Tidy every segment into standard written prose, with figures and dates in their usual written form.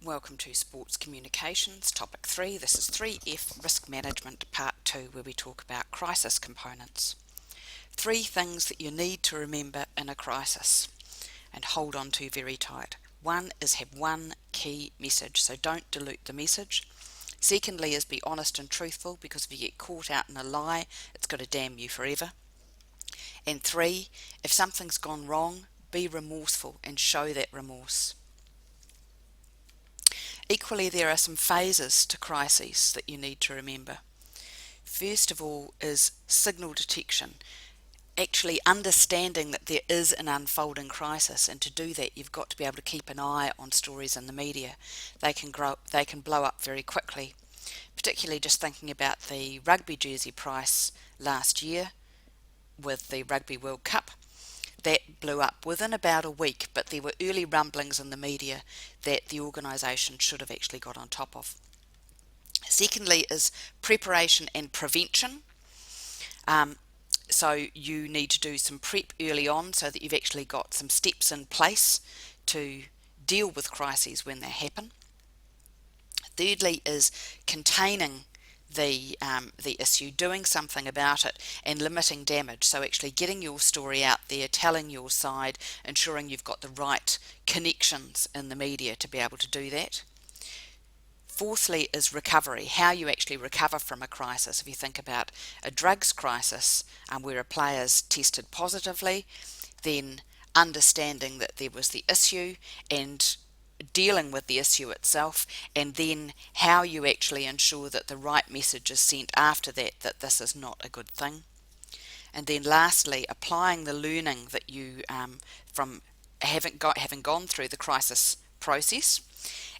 Welcome to Sports Communications, Topic 3. This is 3F Risk Management Part 2, where we talk about crisis components. 3 things that you need to remember in a crisis and hold on to very tight. 1 is have one key message, so don't dilute the message. Secondly is be honest and truthful, because if you get caught out in a lie, it's going to damn you forever. And 3, if something's gone wrong, be remorseful and show that remorse. Equally, there are some phases to crises that you need to remember. First of all is signal detection, actually understanding that there is an unfolding crisis, and to do that you've got to be able to keep an eye on stories in the media. They can blow up very quickly, particularly just thinking about the rugby jersey price last year with the Rugby World Cup. That blew up within about a week, but there were early rumblings in the media that the organisation should have actually got on top of. Secondly is preparation and prevention. So you need to do some prep early on so that you've actually got some steps in place to deal with crises when they happen. Thirdly is containing the issue, doing something about it and limiting damage, so actually getting your story out there, telling your side, ensuring you've got the right connections in the media to be able to do that. Fourthly is recovery, how you actually recover from a crisis. If you think about a drugs crisis where a player's tested positively, then understanding that there was the issue and dealing with the issue itself, and then how you actually ensure that the right message is sent after that this is not a good thing. And then lastly, applying the learning that you from having gone through the crisis process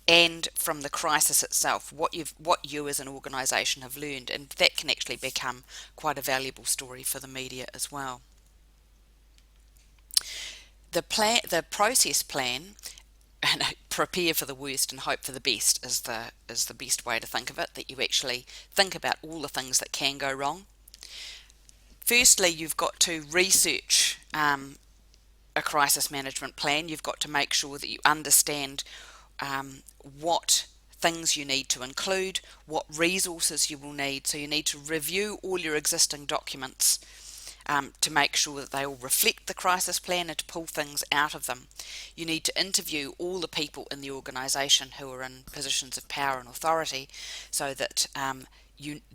and from the crisis itself, what you as an organisation have learned, and that can actually become quite a valuable story for the media as well. The process plan, and prepare for the worst and hope for the best, is the best way to think of it, that you actually think about all the things that can go wrong. Firstly, you've got to research a crisis management plan. You've got to make sure that you understand what things you need to include, what resources you will need. So you need to review all your existing documents to make sure that they all reflect the crisis plan and to pull things out of them. You need to interview all the people in the organisation who are in positions of power and authority, so that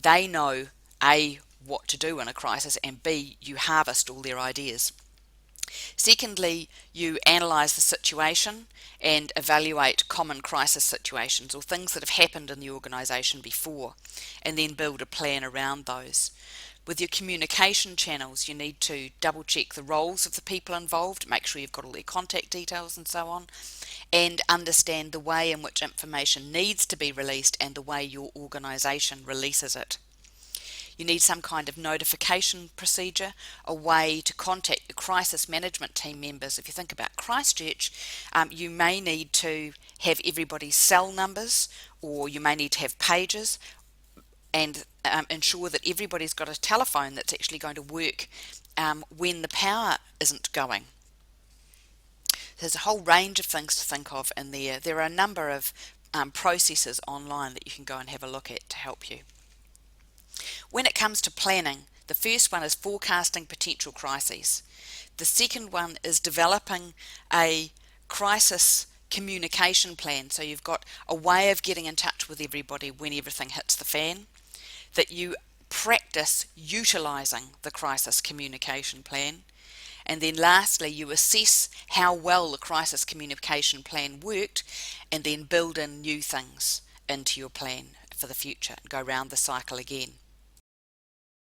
they know A, what to do in a crisis, and B, you harvest all their ideas. Secondly, you analyse the situation and evaluate common crisis situations or things that have happened in the organisation before, and then build a plan around those. With your communication channels, you need to double check the roles of the people involved, make sure you've got all their contact details and so on, and understand the way in which information needs to be released and the way your organisation releases it. You need some kind of notification procedure, a way to contact the crisis management team members. If you think about Christchurch, you may need to have everybody's cell numbers, or you may need to have pages, and ensure that everybody's got a telephone that's actually going to work when the power isn't going. There's a whole range of things to think of in there. There are a number of processes online that you can go and have a look at to help you. When it comes to planning, the first one is forecasting potential crises. The second one is developing a crisis communication plan, so you've got a way of getting in touch with everybody when everything hits the fan, that you practice utilising the crisis communication plan, and then lastly you assess how well the crisis communication plan worked, and then build in new things into your plan for the future and go round the cycle again.